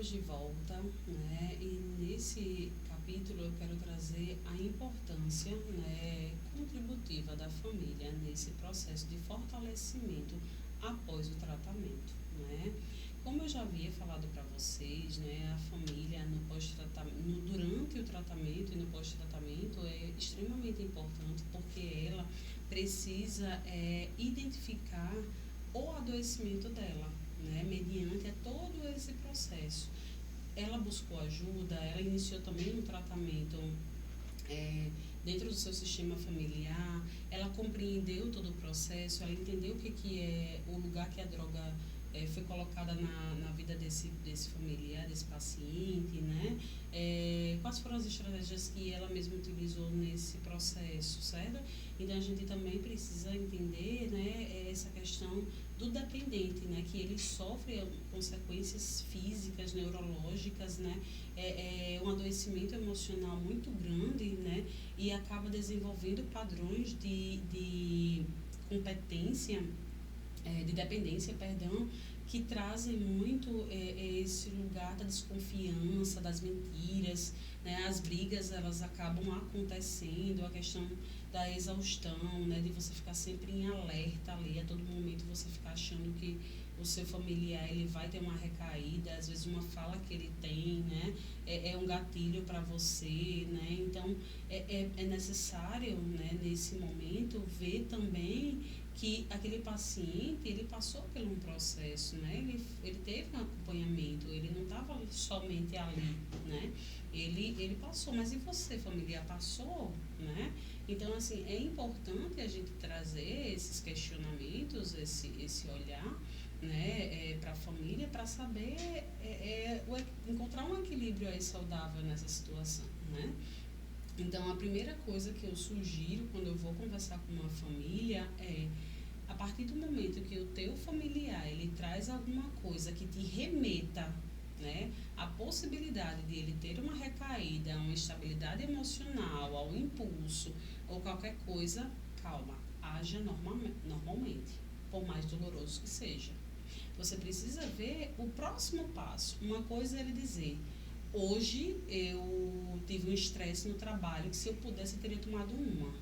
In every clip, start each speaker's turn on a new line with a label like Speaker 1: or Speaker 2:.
Speaker 1: de volta, né? E nesse capítulo eu quero trazer a importância, né, contributiva da família nesse processo de fortalecimento após o tratamento, né? Como eu já havia falado para vocês, né, a família no pós-tratamento, durante o tratamento e no pós-tratamento é extremamente importante porque ela precisa identificar o adoecimento dela, né, mediante todo esse processo. Ela buscou ajuda, ela iniciou também um tratamento dentro do seu sistema familiar, ela compreendeu todo o processo, ela entendeu que é o lugar que a droga foi colocada na vida desse familiar, desse paciente, né? Quais foram as estratégias que ela mesma utilizou nesse processo, certo? Então, a gente também precisa entender, né, essa questão do dependente, né, que ele sofre consequências físicas, neurológicas, né, um adoecimento emocional muito grande, né, e acaba desenvolvendo padrões de competência, de dependência, perdão, que trazem muito esse lugar da desconfiança, das mentiras, né? As brigas, elas acabam acontecendo, a questão da exaustão, né? De você ficar sempre em alerta ali, a todo momento você ficar achando que o seu familiar ele vai ter uma recaída, às vezes uma fala que ele tem, né? É um gatilho para você, né? Então, é necessário, né, nesse momento, ver também que aquele paciente, ele passou por um processo, né? Ele teve um acompanhamento, ele não estava somente ali, né? Ele passou, mas e você, familiar, passou, né? Então, assim, é importante a gente trazer esses questionamentos, esse olhar, né, para a família, para saber encontrar um equilíbrio aí saudável nessa situação, né? Então, a primeira coisa que eu sugiro quando eu vou conversar com uma família a partir do momento que o teu familiar ele traz alguma coisa que te remeta, né, a possibilidade de ele ter uma recaída, uma instabilidade emocional, ao impulso ou qualquer coisa, calma, haja normalmente, por mais doloroso que seja. Você precisa ver o próximo passo. Uma coisa é ele dizer: hoje eu tive um estresse no trabalho que se eu pudesse eu teria tomado uma,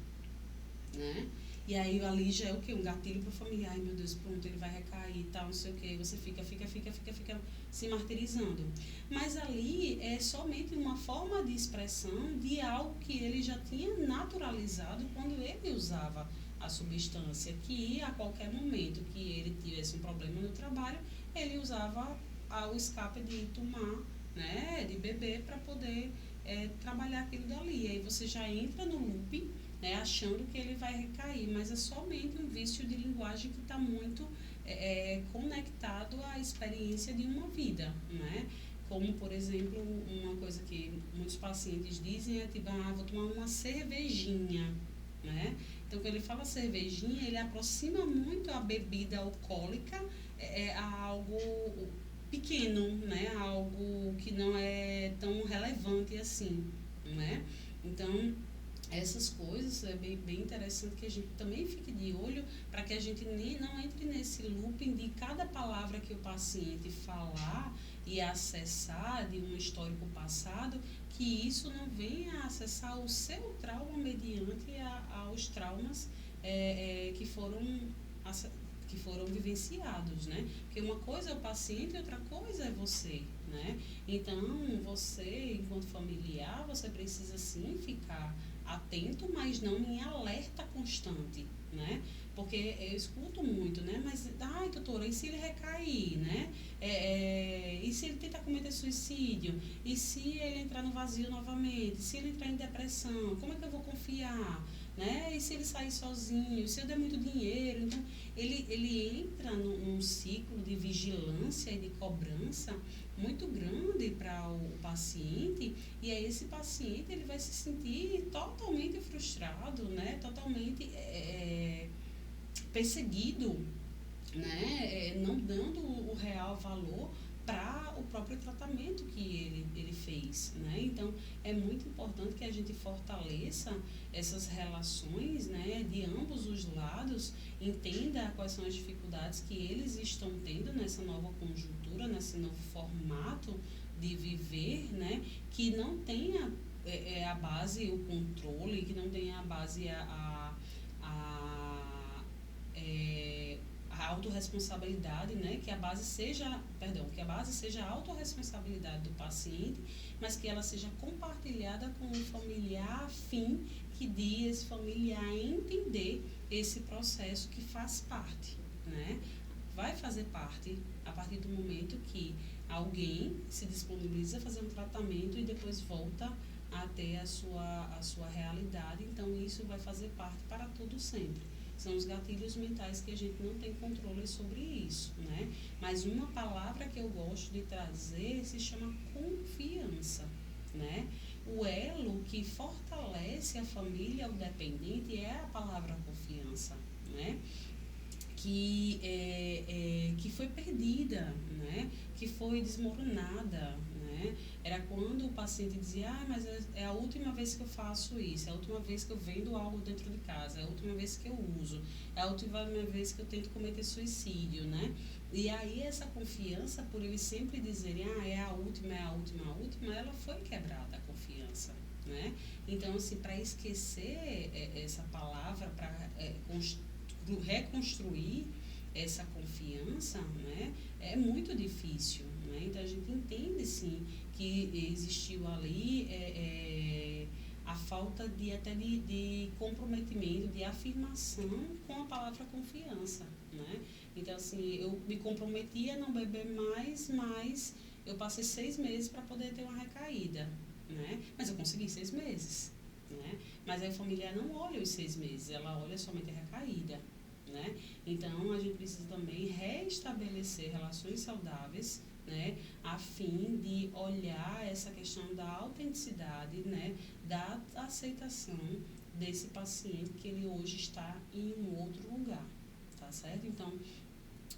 Speaker 1: né? E aí ali já é o quê? Um gatilho para o familiar. Ai, meu Deus, pronto, ele vai recair e tal, não sei o quê. E você fica se martirizando. Mas ali é somente uma forma de expressão de algo que ele já tinha naturalizado quando ele usava a substância, que a qualquer momento que ele tivesse um problema no trabalho, ele usava o escape de tomar, né, de beber para poder trabalhar aquilo dali. Aí você já entra no loop, né, achando que ele vai recair, mas é somente um vício de linguagem que está muito conectado à experiência de uma vida, né? Como, por exemplo, uma coisa que muitos pacientes dizem é tipo, vou tomar uma cervejinha, né? Então, quando ele fala cervejinha, ele aproxima muito a bebida alcoólica a algo pequeno, né? A algo que não é tão relevante assim, né? Então, essas coisas é bem interessante que a gente também fique de olho para que a gente não entre nesse looping de cada palavra que o paciente falar e acessar de um histórico passado, que isso não venha a acessar o seu trauma mediante aos traumas que foram vivenciados, né? Porque uma coisa é o paciente e outra coisa é você, né? Então, você, enquanto familiar, você precisa sim ficar atento, mas não em alerta constante, né? Porque eu escuto muito, né? Mas, ai, doutora, e se ele recair, né? E se ele tentar cometer suicídio? E se ele entrar no vazio novamente? Se ele entrar em depressão? Como é que eu vou confiar? Né? E se ele sair sozinho? Se eu der muito dinheiro? Então, ele entra num ciclo de vigilância e de cobrança muito grande para o paciente, e aí esse paciente ele vai se sentir totalmente frustrado, né? Totalmente perseguido, né? Não dando o real valor para o próprio tratamento que ele fez, né? Então, é muito importante que a gente fortaleça essas relações, né, de ambos os lados, entenda quais são as dificuldades que eles estão tendo nessa nova conjuntura, nesse novo formato, de viver, né, que não tenha a base, o controle, que não tenha a base a autorresponsabilidade, né, que a base seja, que a base seja a autorresponsabilidade do paciente, mas que ela seja compartilhada com um familiar afim, que dê esse familiar a entender esse processo que faz parte, né? Vai fazer parte a partir do momento que alguém se disponibiliza a fazer um tratamento e depois volta a ter a sua realidade. Então, isso vai fazer parte para todo sempre. São os gatilhos mentais que a gente não tem controle sobre isso, né? Mas uma palavra que eu gosto de trazer se chama confiança, né? O elo que fortalece a família, o dependente, é a palavra confiança, né? Que foi perdida, né? Que foi desmoronada, né? Era quando o paciente dizia, mas é a última vez que eu faço isso, é a última vez que eu vendo algo dentro de casa, é a última vez que eu uso, é a última vez que eu tento cometer suicídio, né? E aí essa confiança, por eles sempre dizerem, é a última, é a última, a última, ela foi quebrada, a confiança, né? Então, assim, para esquecer essa palavra, para reconstruir essa confiança, né, é muito difícil, né? Então a gente entende sim que existiu ali a falta de comprometimento, de afirmação com a palavra confiança, né? Então assim, eu me comprometi a não beber mais, mas eu passei 6 meses para poder ter uma recaída, né? Mas eu consegui 6 meses, né? Mas aí a familiar não olha os 6 meses, ela olha somente a recaída, né? Então, a gente precisa também restabelecer relações saudáveis, né, a fim de olhar essa questão da autenticidade, né, da aceitação desse paciente que ele hoje está em um outro lugar, tá certo? Então,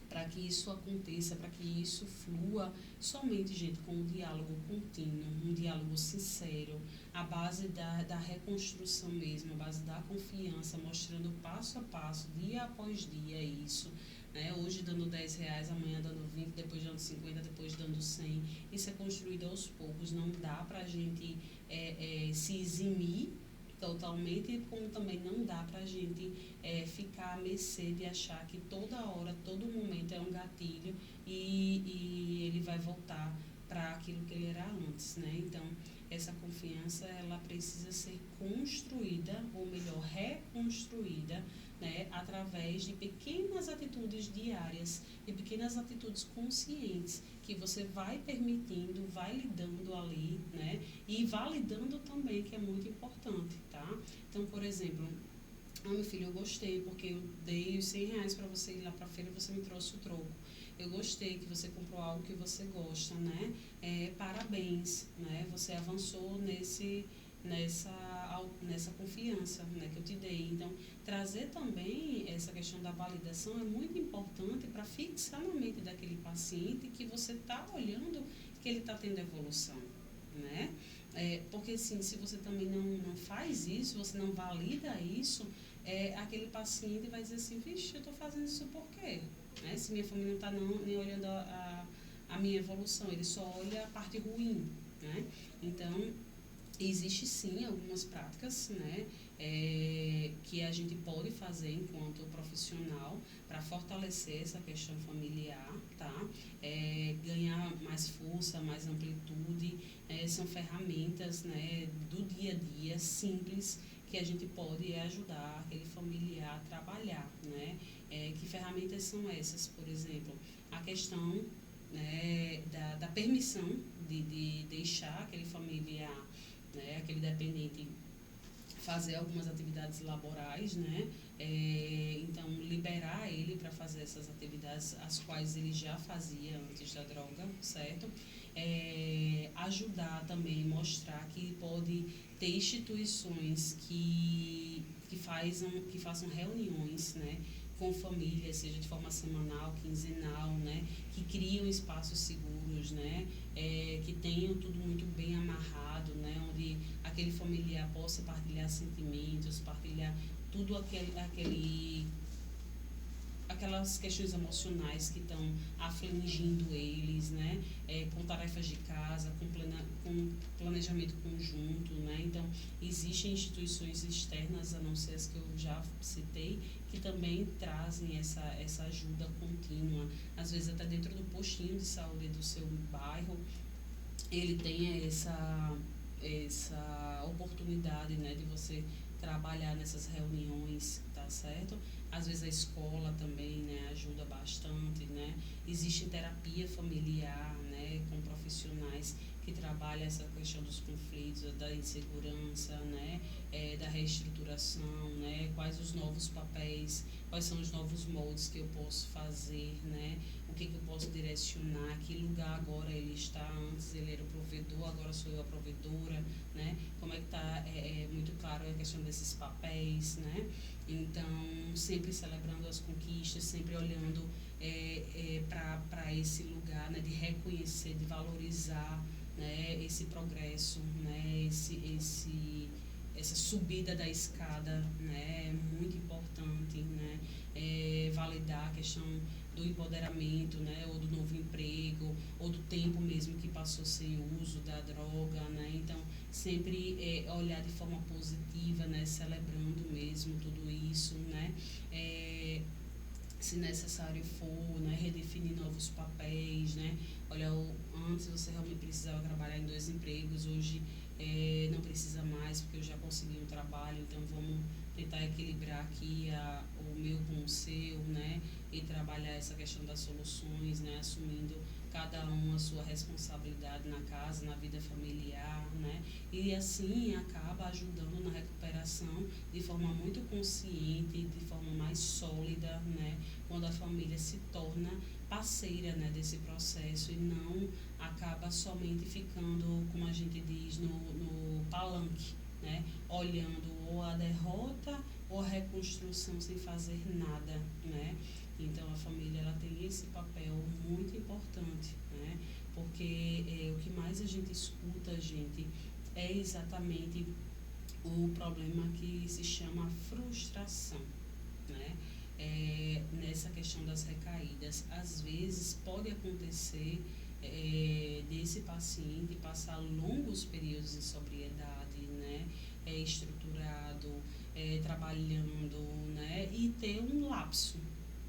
Speaker 1: para que isso aconteça, para que isso flua, somente, gente, com um diálogo contínuo, um diálogo sincero, a base da reconstrução mesmo, a base da confiança, mostrando passo a passo, dia após dia isso, né? Hoje dando R$10, amanhã dando 20, depois dando 50, depois dando 100. Isso é construído aos poucos, não dá para a gente se eximir totalmente, como também não dá para a gente ficar à mercê de achar que toda hora, todo momento é um gatilho e ele vai voltar para aquilo que ele era antes, né? Então, essa confiança, ela precisa ser construída, ou melhor, reconstruída, né, através de pequenas atitudes diárias e pequenas atitudes conscientes que você vai permitindo, vai lidando ali, né, e validando também, que é muito importante, tá? Então, por exemplo, meu filho, eu gostei porque eu dei os R$100 para você ir lá para a feira e você me trouxe o troco. Eu gostei que você comprou algo que você gosta, né? Parabéns, né? Você avançou nessa confiança, né, que eu te dei. Então, trazer também essa questão da validação é muito importante para fixar na mente daquele paciente que você está olhando que ele está tendo evolução, né? Porque, assim, se você também não faz isso, você não valida isso, aquele paciente vai dizer assim, vixe, eu estou fazendo isso por quê? Né? Se minha família não está nem olhando a minha evolução, ele só olha a parte ruim, né? Então, existe sim algumas práticas, né, que a gente pode fazer enquanto profissional para fortalecer essa questão familiar, tá? Ganhar mais força, mais amplitude, são ferramentas, né, do dia a dia simples que a gente pode ajudar aquele familiar a trabalhar, né? Que ferramentas são essas? Por exemplo, a questão, né, da permissão de deixar aquele familiar, né, aquele dependente fazer algumas atividades laborais, né? Então, liberar ele para fazer essas atividades, as quais ele já fazia antes da droga, certo? Ajudar também, mostrar que pode ter instituições que façam reuniões, né, com família, seja de forma semanal, quinzenal, né, que criam espaços seguros, né, que tenham tudo muito bem amarrado, né, onde aquele familiar possa partilhar sentimentos, partilhar tudo as questões emocionais que estão afligindo eles, né? Com tarefas de casa, com planejamento conjunto, né? Então, existem instituições externas, a não ser as que eu já citei, que também trazem essa ajuda contínua. Às vezes até dentro do postinho de saúde do seu bairro, ele tem essa oportunidade, né, de você trabalhar nessas reuniões, tá certo? Às vezes a escola também, né, ajuda bastante, né? Existe terapia familiar, né, com profissionais que trabalham essa questão dos conflitos, da insegurança, né, da reestruturação, né, quais os novos papéis, quais são os novos moldes que eu posso fazer, né, o que eu posso direcionar, que lugar agora ele está, antes ele era o provedor, agora sou eu a provedora, né, como é que está, muito claro a questão desses papéis, né, então sempre celebrando as conquistas, sempre olhando para esse lugar, né, de reconhecer, de valorizar, né, esse progresso, né, essa subida da escada, né, muito importante, né, validar a questão do empoderamento, né, ou do novo emprego, ou do tempo mesmo que passou sem uso da droga, né, então sempre olhar de forma positiva, né, celebrando mesmo tudo isso, né, se necessário for, né, redefinir novos papéis, né, olha, antes você realmente precisava trabalhar em 2 empregos, hoje não precisa mais porque eu já consegui um trabalho, então vamos tentar equilibrar aqui o meu com o seu, né, e trabalhar essa questão das soluções, né, assumindo cada um a sua responsabilidade na casa, na vida familiar, né, e assim acaba ajudando na recuperação de forma muito consciente, de forma mais sólida, né, quando a família se torna parceira, né, desse processo e não acaba somente ficando, como a gente diz, no palanque, né, olhando ou a derrota ou a reconstrução sem fazer nada, né. Então a família ela tem esse papel muito importante, né, porque o que mais a gente escuta, gente, é exatamente o problema que se chama frustração, né. Nessa questão das recaídas, às vezes pode acontecer desse paciente passar longos períodos em sobriedade, né, estruturado, trabalhando, né, e ter um lapso,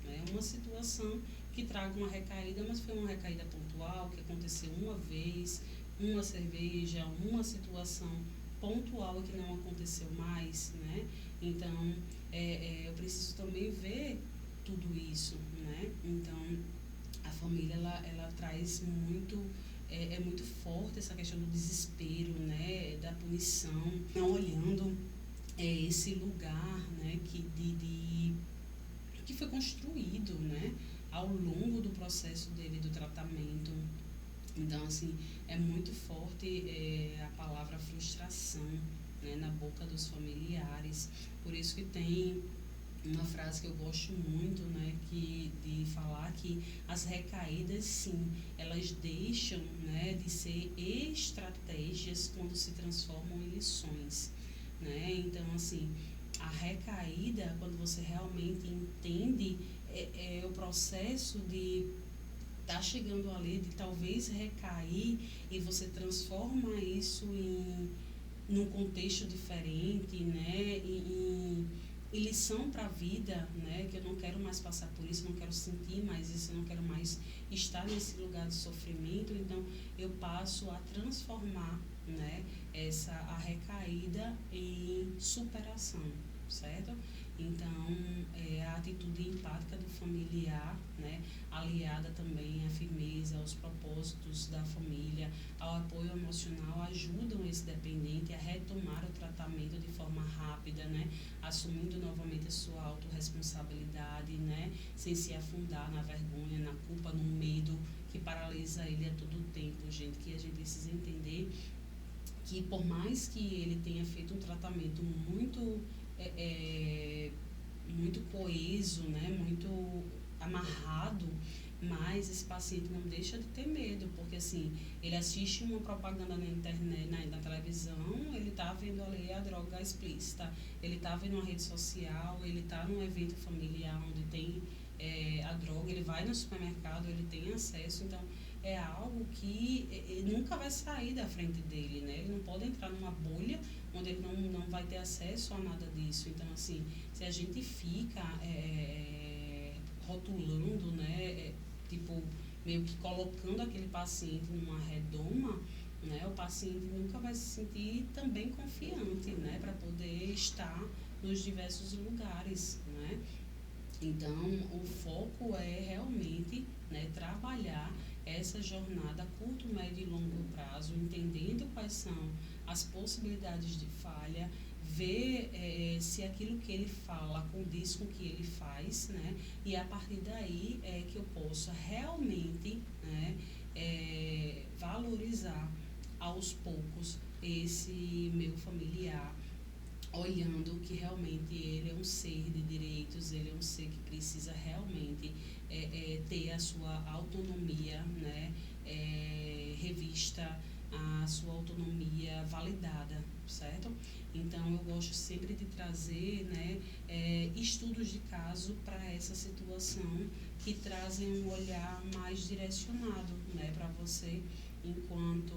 Speaker 1: né, uma situação que traga uma recaída, mas foi uma recaída pontual, que aconteceu uma vez, uma cerveja, uma situação pontual que não aconteceu mais, né, então eu preciso também ver tudo isso, né, então a família ela traz muito, é muito forte essa questão do desespero, né, da punição, não olhando esse lugar, né, que foi construído, né, ao longo do processo dele, do tratamento. Então, assim, é muito forte a palavra frustração, né, na boca dos familiares. Por isso que tem uma frase que eu gosto muito, né, de falar que as recaídas, sim, elas deixam, né, de ser estratégias quando se transformam em lições, né. Então, assim, a recaída, quando você realmente entende o processo de tá chegando ali, de talvez recair, e você transforma isso num contexto diferente, né, e lição para a vida, né, que eu não quero mais passar por isso, não quero sentir mais isso, eu não quero mais estar nesse lugar de sofrimento, então eu passo a transformar, né, a recaída em superação, certo? Então, a atitude empática do familiar, né, aliada também à firmeza, aos propósitos da família, ao apoio emocional, ajudam esse dependente a retomar o tratamento de forma rápida, né, assumindo novamente a sua autorresponsabilidade, né, sem se afundar na vergonha, na culpa, no medo que paralisa ele a todo tempo, gente, que a gente precisa entender que por mais que ele tenha feito um tratamento muito muito coeso, né, muito amarrado, mas esse paciente não deixa de ter medo, porque assim, ele assiste uma propaganda na internet, na televisão, ele está vendo ali a droga explícita, ele está vendo uma rede social, ele está num evento familiar onde tem a droga, ele vai no supermercado, ele tem acesso, então é algo que ele nunca vai sair da frente dele, né? Ele não pode entrar numa bolha onde ele não vai ter acesso a nada disso. Então, assim, se a gente fica rotulando, né, tipo, meio que colocando aquele paciente numa redoma, né, o paciente nunca vai se sentir também confiante, né, para poder estar nos diversos lugares, né? Então, o foco é realmente, né, trabalhar essa jornada a curto, médio e longo prazo, entendendo quais são as possibilidades de falha, ver se aquilo que ele fala condiz com o que ele faz, né, e a partir daí é que eu possa realmente, né, valorizar aos poucos esse meu familiar, olhando que realmente ele é um ser de direitos, ele é um ser que precisa realmente ter a sua autonomia, né, revista, a sua autonomia validada, certo? Então, eu gosto sempre de trazer, né, estudos de caso para essa situação que trazem um olhar mais direcionado, né, para você enquanto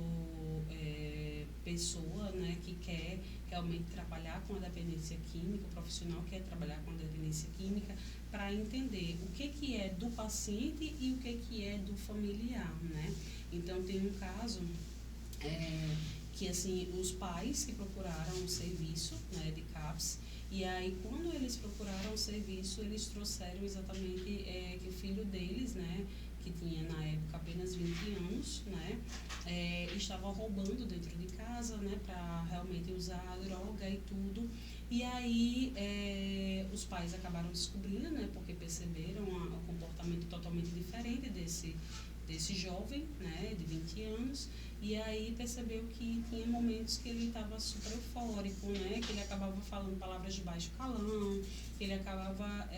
Speaker 1: pessoa, né, que quer realmente trabalhar com a dependência química, o profissional quer trabalhar com a dependência química, para entender o que é do paciente e o que é do familiar, né? Então, tem um caso que, assim, os pais que procuraram um serviço, né, de CAPS, e aí, quando eles procuraram o serviço, eles trouxeram exatamente que o filho deles, né, que tinha na época apenas 20 anos, né, estava roubando dentro de casa, né, para realmente usar a droga e tudo. E aí os pais acabaram descobrindo, né, porque perceberam o comportamento totalmente diferente desse jovem, né, de 20 anos, e aí percebeu que tinha momentos que ele estava super eufórico, né, que ele acabava falando palavras de baixo calão, que ele acabava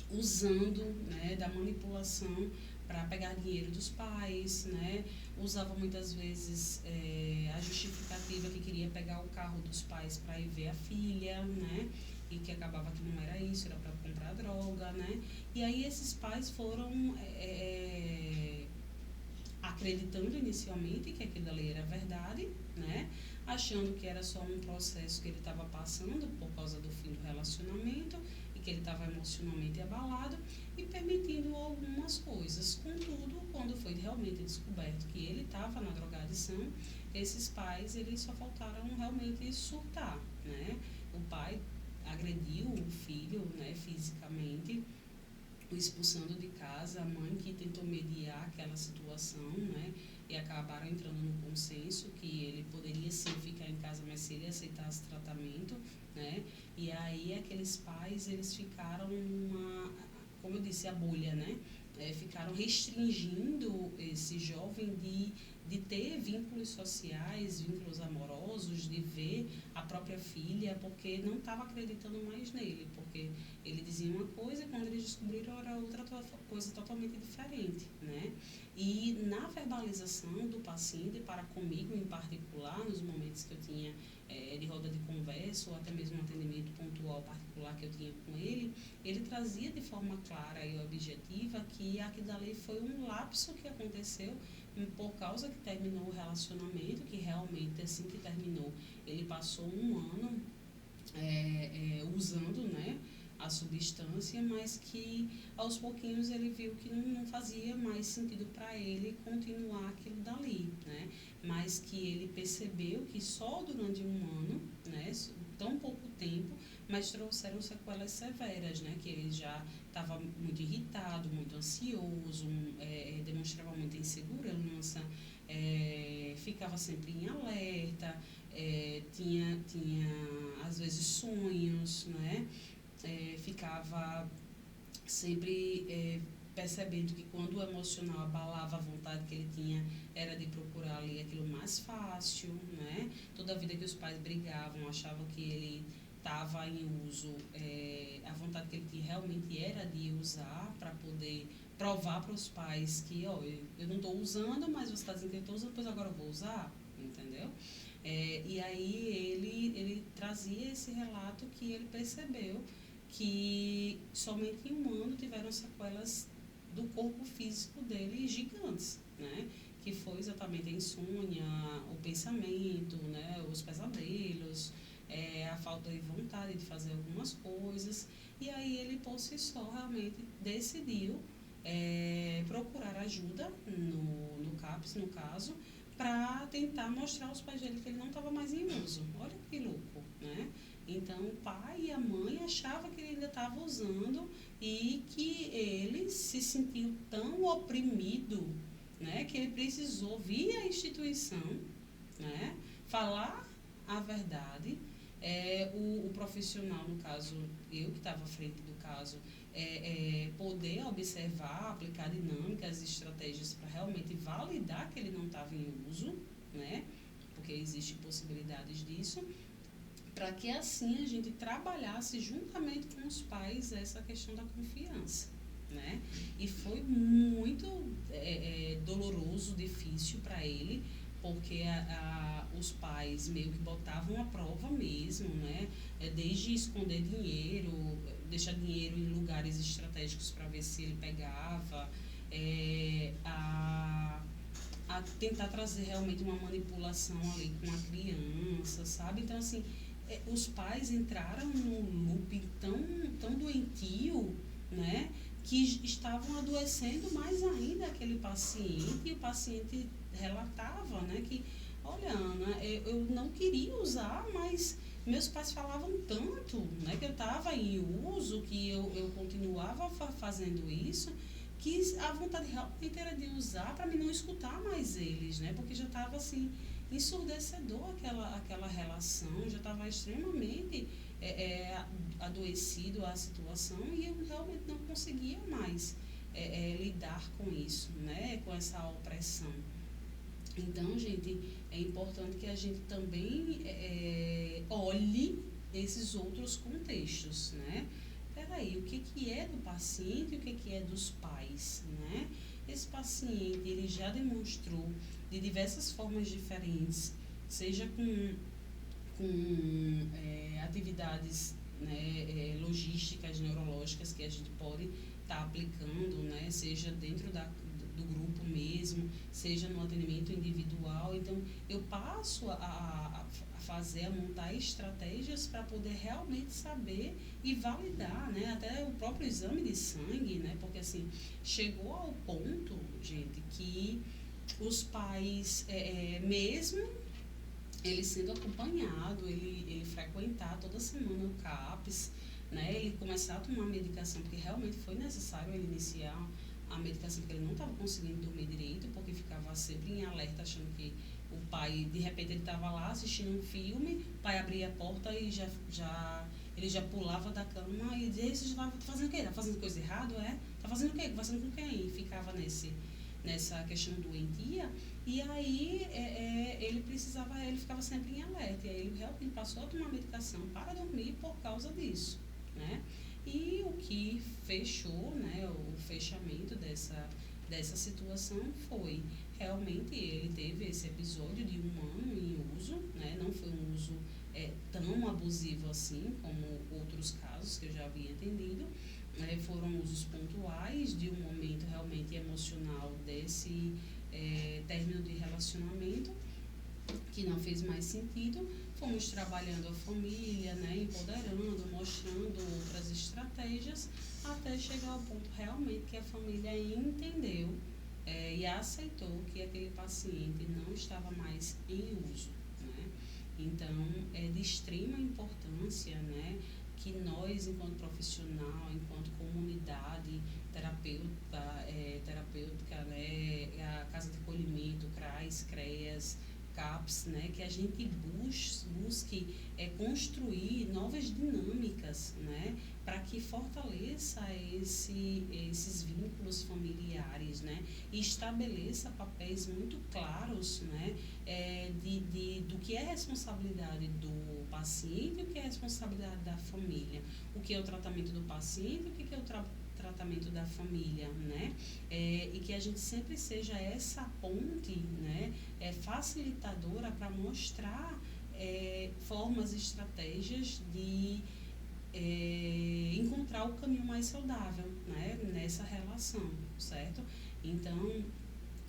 Speaker 1: usando, né, da manipulação para pegar dinheiro dos pais, né, usava muitas vezes a justificativa que queria pegar o carro dos pais para ir ver a filha, né, e que acabava que não era isso, era para comprar droga, né, e aí esses pais foram acreditando inicialmente que aquilo ali era verdade, né, achando que era só um processo que ele estava passando por causa do fim do relacionamento, que ele estava emocionalmente abalado e permitindo algumas coisas. Contudo, quando foi realmente descoberto que ele estava na drogadição, esses pais, eles só faltaram realmente surtar, né? O pai agrediu o filho, né, fisicamente, o expulsando de casa, a mãe que tentou mediar aquela situação, né, e acabaram entrando no consenso que ele poderia sim ficar em casa, mas se ele aceitasse tratamento, né, e aí aqueles pais, eles ficaram numa, como eu disse, a bolha, né, ficaram restringindo esse jovem de ter vínculos sociais, vínculos amorosos, de ver a própria filha, porque não estava acreditando mais nele, porque ele dizia uma coisa e quando eles descobriram era outra coisa totalmente diferente, né? E na verbalização do paciente para comigo em particular, nos momentos que eu tinha de roda de conversa ou até mesmo um atendimento pontual particular que eu tinha com ele, ele trazia de forma clara e objetiva que aquilo dali foi um lapso que aconteceu por causa que terminou o relacionamento, que realmente assim que terminou, ele passou um ano usando, né, a substância, mas que aos pouquinhos ele viu que não fazia mais sentido para ele continuar aquilo dali, né, mas que ele percebeu que só durante um ano, né, tão pouco tempo, mas trouxeram sequelas severas, né, que ele já estava muito irritado, muito ansioso, demonstrava muita insegurança, ficava sempre em alerta, tinha às vezes sonhos, né, ficava sempre percebendo que quando o emocional abalava a vontade que ele tinha era de procurar ali aquilo mais fácil, né? Toda vida que os pais brigavam, achavam que ele estava em uso, a vontade que ele tinha realmente era de usar para poder provar para os pais que, ó, eu não estou usando, mas você está dizendo que eu estou usando, pois agora eu vou usar, entendeu? E aí ele trazia esse relato que ele percebeu que somente em um ano tiveram sequelas do corpo físico dele gigantes, né? Que foi exatamente a insônia, o pensamento, né? Os pesadelos, a falta de vontade de fazer algumas coisas. E aí ele, por si só, realmente decidiu procurar ajuda no CAPS, no caso, para tentar mostrar aos pais dele que ele não estava mais em uso. Olha que louco, né? Então, o pai e a mãe achavam que ele ainda estava usando e que ele se sentiu tão oprimido, né, que ele precisou, via a instituição, né, falar a verdade. O profissional, no caso, eu que estava à frente do caso, poder observar, aplicar dinâmicas, estratégias para realmente validar que ele não estava em uso, né, porque existem possibilidades disso, para que assim a gente trabalhasse juntamente com os pais essa questão da confiança, né? E foi muito doloroso, difícil para ele, porque os pais meio que botavam a prova mesmo, né? Desde esconder dinheiro, deixar dinheiro em lugares estratégicos para ver se ele pegava, a tentar trazer realmente uma manipulação ali com a criança, sabe? Então, assim, os pais entraram num loop tão doentio, né? Que estavam adoecendo mais ainda aquele paciente, e o paciente relatava, né? Que, olha, Ana, eu não queria usar, mas meus pais falavam tanto, né? Que eu estava em uso, que eu continuava fazendo isso, que a vontade realmente era de usar para mim não escutar mais eles, né? Porque já estava assim ensurdecedor aquela relação, já estava extremamente adoecido a situação e eu realmente não conseguia mais lidar com isso, né? Com essa opressão. Então, gente, é importante que a gente também olhe esses outros contextos, né? Peraí, o que é do paciente e o que é dos pais, né? Esse paciente, ele já demonstrou de diversas formas diferentes, seja com atividades, né, logísticas, neurológicas que a gente pode estar aplicando, né? Seja dentro do grupo mesmo, seja no atendimento individual. Então, eu passo a montar estratégias para poder realmente saber e validar, né? Até o próprio exame de sangue, né? Porque, assim, chegou ao ponto, gente, que os pais, mesmo ele sendo acompanhado, ele frequentar toda semana o CAPS, né? Ele começar a tomar medicação, porque realmente foi necessário ele iniciar a medicação, porque ele não estava conseguindo dormir direito, porque ficava sempre em alerta, achando que o pai, de repente ele estava lá assistindo um filme, o pai abria a porta e ele já pulava da cama e dizia: você já está fazendo o quê? Está fazendo coisa errada? Está fazendo o quê? Conversando com quem? E ficava nessa questão doentia. E aí ele ficava sempre em alerta, e aí ele realmente passou a tomar medicação para dormir por causa disso, né? E o que fechou, né, o fechamento dessa situação foi, realmente ele teve esse episódio de 1 ano em uso, né? Não foi um uso tão abusivo assim como outros casos que eu já havia entendido, foram usos pontuais de um momento realmente emocional desse término de relacionamento que não fez mais sentido. Fomos trabalhando a família, né, empoderando, mostrando outras estratégias, até chegar ao ponto realmente que a família entendeu e aceitou que aquele paciente não estava mais em uso, né? Então, é de extrema importância, né, que nós, enquanto profissional, enquanto comunidade terapêutica, né, a Casa de Acolhimento, CRAS, CREAS, CAPS, né, que a gente busque construir novas dinâmicas, né, para que fortaleça esses vínculos familiares, né, e estabeleça papéis muito claros, né, do que é responsabilidade do paciente e o que é responsabilidade da família, o que é o tratamento do paciente e o que é o tratamento da família, né? E que a gente sempre seja essa ponte, né, facilitadora para mostrar formas, estratégias de encontrar o caminho mais saudável, né, nessa relação, certo? Então,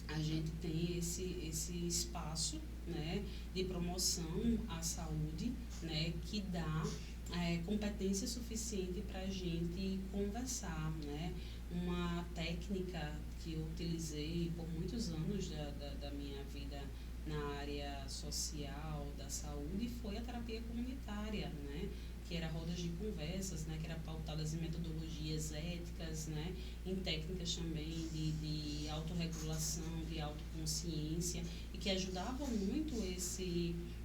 Speaker 1: a gente tem esse espaço, né, de promoção à saúde, né, que dá competência suficiente para a gente conversar, né? Uma técnica que eu utilizei por muitos anos da minha vida na área social, da saúde, foi a terapia comunitária, né? Que era rodas de conversas, né? Que era pautadas em metodologias éticas, né? Em técnicas também de autorregulação, de autoconsciência, e que ajudavam muito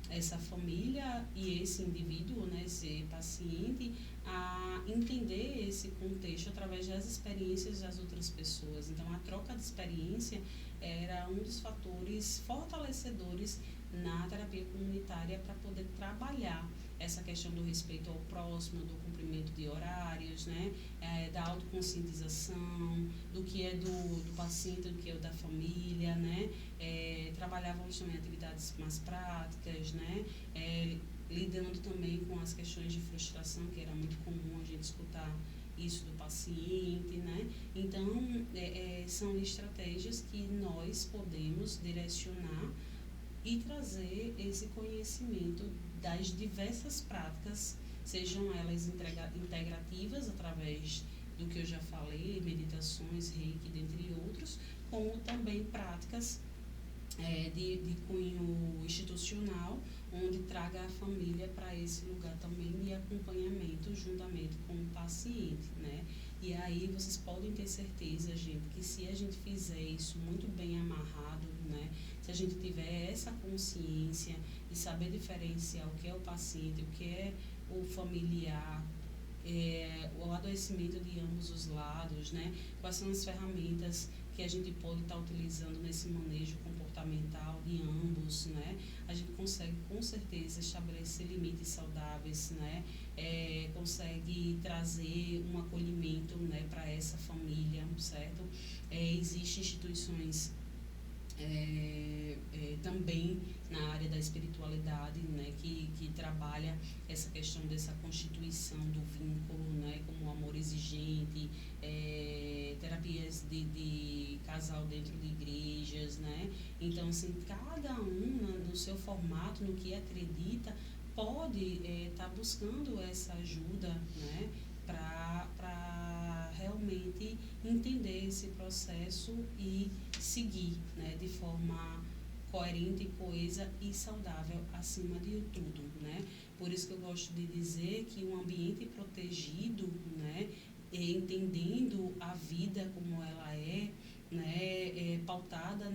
Speaker 1: essa família e esse indivíduo, né, esse paciente, a entender esse contexto através das experiências das outras pessoas. Então, a troca de experiência era um dos fatores fortalecedores na terapia comunitária para poder trabalhar essa questão do respeito ao próximo, do cumprimento de horários, né, da autoconscientização, do que é do paciente, do que é da família, né, trabalhávamos também atividades mais práticas, né, lidando também com as questões de frustração, que era muito comum a gente escutar isso do paciente, né? Então, são estratégias que nós podemos direcionar e trazer esse conhecimento das diversas práticas, sejam elas integrativas, através do que eu já falei, meditações, reiki, dentre outros, como também práticas de cunho institucional, onde traga a família para esse lugar também de acompanhamento juntamente com o paciente, né? E aí vocês podem ter certeza, gente, que se a gente fizer isso muito bem amarrado, né? Se a gente tiver essa consciência de saber diferenciar o que é o paciente, o que é o familiar, o adoecimento de ambos os lados, né? Quais são as ferramentas que a gente pode estar utilizando nesse manejo comportamental de ambos, né? A gente consegue com certeza estabelecer limites saudáveis, né? Consegue trazer um acolhimento, né, para essa família, certo? Existem instituições também na área da espiritualidade, né, que trabalha essa questão dessa constituição do vínculo, né, como o amor exigente, terapias de casal dentro de igrejas, né? Então, assim, cada um no seu formato, no que acredita, pode estar buscando essa ajuda, né, para realmente entender esse processo e seguir, né, de forma coerente, coesa e saudável acima de tudo, né? Por isso que eu gosto de dizer que um ambiente protegido, né, entendendo a vida como ela né, pautada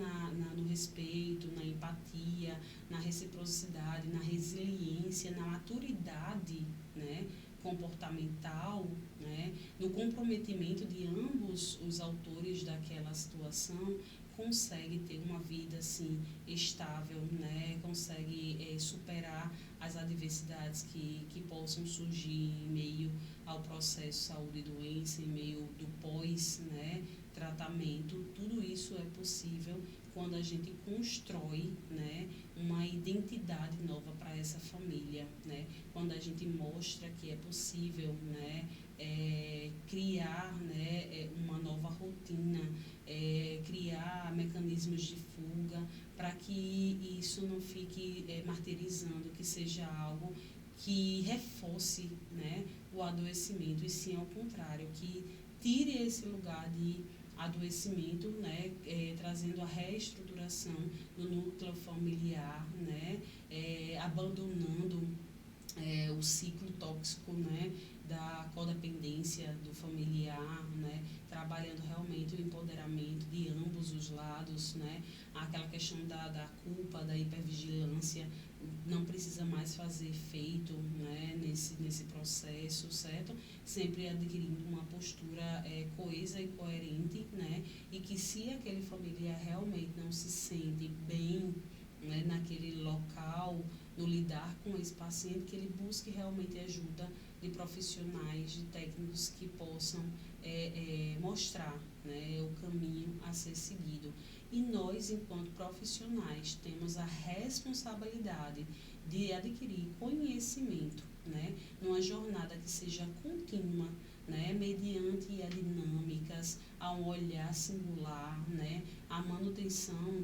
Speaker 1: no respeito, na empatia, na reciprocidade, na resiliência, na maturidade, né, comportamental, né, no comprometimento de ambos os autores daquela situação, consegue ter uma vida assim estável, né, consegue superar as adversidades que possam surgir em meio ao processo saúde e doença, em meio do pós, né, tratamento. Tudo isso é possível quando a gente constrói, né, uma identidade nova para essa família, né? Quando a gente mostra que é possível, né, criar, né, uma nova rotina, criar mecanismos de fuga, para que isso não fique martirizando, que seja algo que reforce, né, o adoecimento, e sim ao contrário, que tire esse lugar de adoecimento, né, trazendo a reestruturação do núcleo familiar, né, abandonando o ciclo tóxico, né, da codependência do familiar, né, trabalhando realmente o empoderamento de ambos os lados, né, aquela questão da culpa, da hipervigilância, não precisa mais fazer efeito, né, nesse processo, certo? Sempre adquirindo uma postura coesa e coerente, né, e que se aquele familiar realmente não se sente bem, né, naquele local, no lidar com esse paciente, que ele busque realmente ajuda de profissionais, de técnicos que possam mostrar, né, o caminho a ser seguido. E nós, enquanto profissionais, temos a responsabilidade de adquirir conhecimento, né, numa jornada que seja contínua, né, mediante a dinâmicas, a um olhar singular, né, a manutenção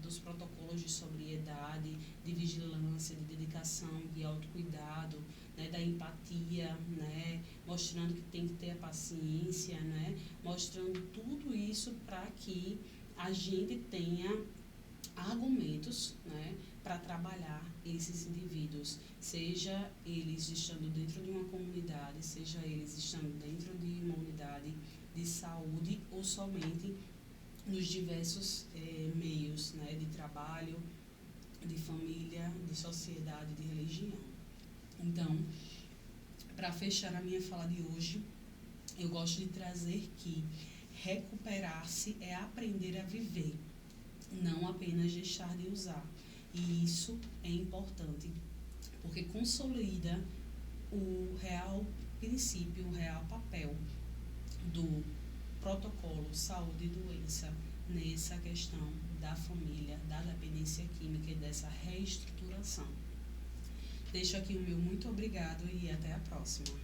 Speaker 1: dos protocolos de sobriedade, de vigilância, de dedicação, de autocuidado, né, da empatia, né, mostrando que tem que ter a paciência, né, mostrando tudo isso para que a gente tenha argumentos, né, para trabalhar esses indivíduos, seja eles estando dentro de uma comunidade, seja eles estando dentro de uma unidade de saúde ou somente nos diversos meios, né, de trabalho, de família, de sociedade, de religião. Então, para fechar a minha fala de hoje, eu gosto de trazer que recuperar-se é aprender a viver, não apenas deixar de usar. E isso é importante, porque consolida o real princípio, o real papel do protocolo saúde e doença nessa questão da família, da dependência química e dessa reestruturação. Deixo aqui o meu muito obrigado e até a próxima.